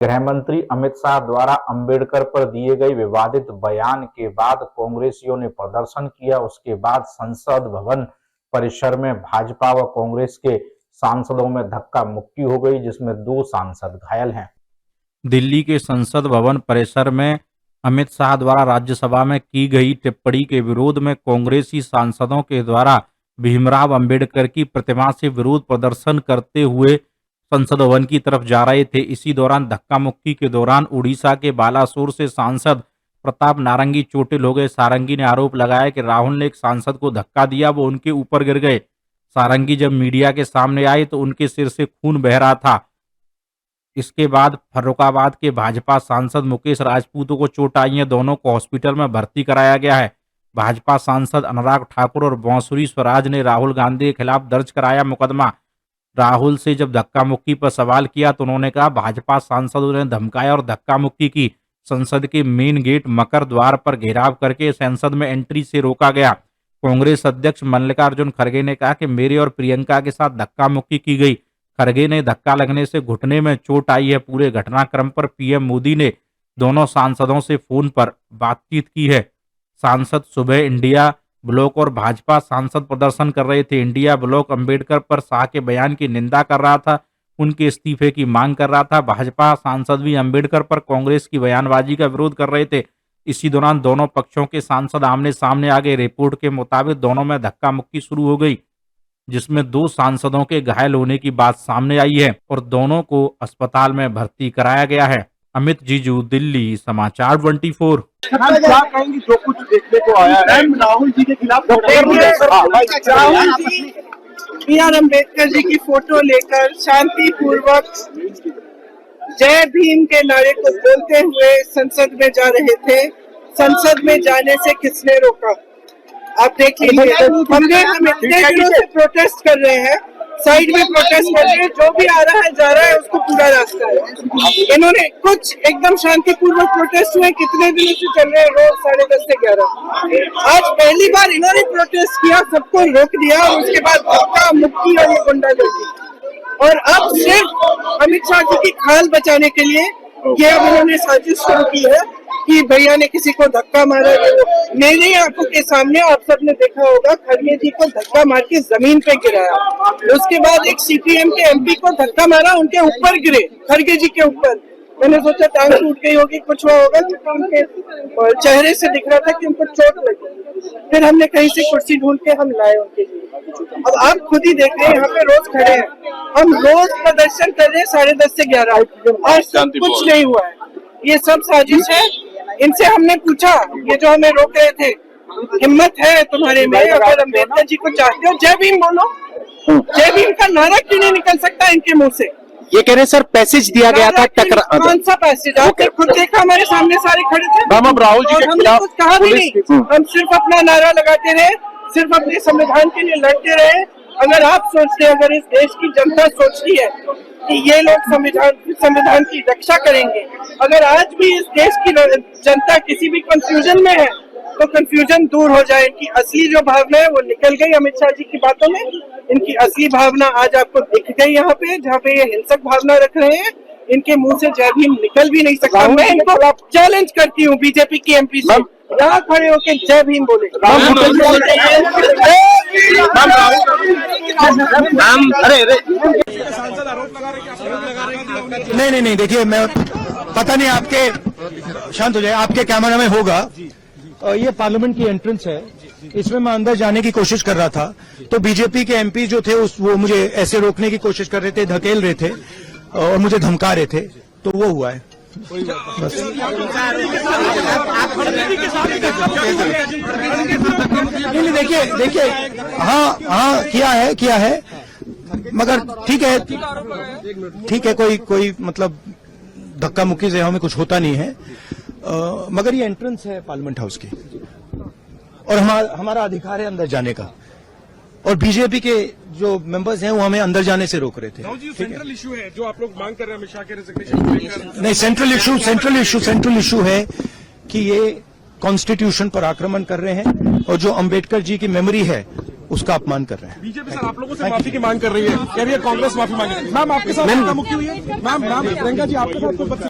गृह मंत्री अमित शाह द्वारा अंबेडकर पर दिए गए विवादित बयान के बाद कांग्रेसियों ने प्रदर्शन किया। उसके बाद संसद भवन परिसर में भाजपा व कांग्रेस के सांसदों में धक्का मुक्की हो गई, जिसमें 2 सांसद घायल हैं। दिल्ली के संसद भवन परिसर में अमित शाह द्वारा राज्यसभा में की गई टिप्पणी के विरोध में कांग्रेसी सांसदों के द्वारा भीमराव अंबेडकर की प्रतिमा से विरोध प्रदर्शन करते हुए संसद भवन की तरफ जा रहे थे। इसी दौरान धक्का मुक्की के दौरान उड़ीसा के बालासोर से सांसद प्रताप नारंगी चोटिल हो गए। सारंगी ने आरोप लगाया कि राहुल ने एक सांसद को धक्का दिया, वो उनके ऊपर गिर गए। सारंगी जब मीडिया के सामने आए तो उनके सिर से खून बह रहा था। इसके बाद फर्रुखाबाद के भाजपा सांसद मुकेश राजपूत को चोट आई है। दोनों को हॉस्पिटल में भर्ती कराया गया है। भाजपा सांसद अनुराग ठाकुर और बांसुरी स्वराज ने राहुल गांधी के खिलाफ दर्ज कराया मुकदमा। राहुल से जब धक्का मुक्की पर सवाल किया तो उन्होंने कहा भाजपा सांसदों ने धमकाया और धक्का मुक्की की। संसद के मेन गेट मकर द्वार पर घेराव करके संसद में एंट्री से रोका गया। कांग्रेस अध्यक्ष मल्लिकार्जुन खड़गे ने कहा कि मेरे और प्रियंका के साथ धक्का मुक्की की गई। खड़गे ने धक्का लगने से घुटने में चोट आई है। पूरे घटनाक्रम पर पीएम मोदी ने दोनों सांसदों से फोन पर बातचीत की है। सांसद सुबह इंडिया ब्लॉक और भाजपा सांसद प्रदर्शन कर रहे थे। इंडिया ब्लॉक अंबेडकर पर शाह के बयान की निंदा कर रहा था, उनके इस्तीफे की मांग कर रहा था। भाजपा सांसद भी अंबेडकर पर कांग्रेस की बयानबाजी का विरोध कर रहे थे। इसी दौरान दोनों पक्षों के सांसद आमने सामने आ गए। रिपोर्ट के मुताबिक दोनों में धक्का मुक्की शुरू हो गई, जिसमें 2 सांसदों के घायल होने की बात सामने आई है और दोनों को अस्पताल में भर्ती कराया गया है। अमित जीजू, दिल्ली समाचार 24। क्या कहेंगी जो कुछ देखने को आया है राहुल जी के खिलाफ? राहुल जी बी.आर. अम्बेडकर जी की फोटो लेकर शांतिपूर्वक जय भीम के नारे को बोलते हुए संसद में जा रहे थे। संसद में जाने से किसने रोका? आप देख लीजिए, हम इतने दिनों से प्रोटेस्ट कर रहे हैं, साइड में प्रोटेस्ट कर रहे हैं, जो भी आ रहा है जा रहा है, उसको पूरा रास्ता है। इन्होंने कुछ एकदम शांतिपूर्वक प्रोटेस्ट हुए, कितने दिनों से चल रहे हैं, रोज 10:30 से 11। आज पहली बार इन्होंने प्रोटेस्ट किया, सबको रोक दिया और उसके बाद धक्का मुक्की और ये गुंडागर्दी। और अब सिर्फ अमित शाह जी की खाल बचाने के लिए ये अब इन्होंने साजिश शुरू की है कि भैया ने किसी को धक्का मारा। मेरी आंखों के सामने आप सबने देखा होगा, खड़गे जी को धक्का मार के जमीन पे गिराया। उसके बाद एक सीपीएम के एमपी को धक्का मारा, उनके ऊपर गिरे, खड़गे जी के ऊपर। मैंने सोचा टांग टूट गई होगी, कुछ हुआ होगा, उनके चेहरे से दिख रहा था कि उनको चोट लगी। फिर हमने कहीं से कुर्सी ढूंढ के हम लाए उनके लिए। अब आप खुद ही देख रहे हैं, यहाँ पे रोज खड़े हैं, हम रोज प्रदर्शन कर रहे हैं 10:30 से 11। आज तक कुछ नहीं हुआ है, ये सब साजिश है। इनसे हमने पूछा, ये जो हमें रोक रहे थे, हिम्मत है तुम्हारे में? अगर अम्बेडकर जी को चाहते हो जय भीम बोलो। जय भीम का नारा क्यों नहीं निकल सकता इनके मुंह से? ये कह रहे सर पैसेज दिया गया था टकरा। कौन सा पैसेज? आपने खुद देखा, हमारे सामने सारे खड़े थे। हम राहुल जी के खिलाफ कुछ कहा भी नहीं, हम सिर्फ अपना नारा लगाते रहे, सिर्फ अपने संविधान के लिए लड़ते रहे। अगर आप सोचते हैं, अगर इस देश की जनता सोचती है कि ये लोग संविधान की रक्षा करेंगे, अगर आज भी इस देश की जनता किसी भी कंफ्यूजन में है तो कंफ्यूजन दूर हो जाए। इनकी असली जो भावना है वो निकल गई अमित शाह जी की बातों में। इनकी असली भावना आज आपको दिख गई यहाँ पे, जहाँ पे ये हिंसक भावना रख रहे हैं। इनके मुंह से जय भीम निकल भी नहीं सकता। मैं इनको चैलेंज करती हूँ बीजेपी की एमपी से, यहाँ खड़े होके जय भीम बोले। नहीं, देखिए, मैं पता नहीं, आपके शांत हो जाए, आपके कैमरा में होगा। ये पार्लियामेंट की एंट्रेंस है, इसमें मैं अंदर जाने की कोशिश कर रहा था तो बीजेपी के एमपी जो थे वो मुझे ऐसे रोकने की कोशिश कर रहे थे, धकेल रहे थे और मुझे धमका रहे थे, तो वो हुआ है बस। नहीं, देखिए, हाँ किया है, मगर ठीक है, कोई मतलब धक्का मुक्की से हमें कुछ होता नहीं है, मगर ये एंट्रेंस है पार्लियामेंट हाउस की और हमारा अधिकार है अंदर जाने का। और बीजेपी के जो मेंबर्स हैं वो हमें अंदर जाने से रोक रहे थे। सेंट्रल इशू है जो आप लोग मांग कर रहे हैं अमित शाह के रेजिग्नेशन। नहीं, सेंट्रल इशू है कि ये कॉन्स्टिट्यूशन पर आक्रमण कर रहे हैं और जो अंबेडकर जी की मेमोरी है उसका अपमान कर रहे हैं। बीजेपी सर आप लोगों से माफी की मांग कर रही है, कह रही है कांग्रेस माफी मांगे। मैम आपके साथ मुक्ति हुई है? मैम प्रियंका जी आपके साथ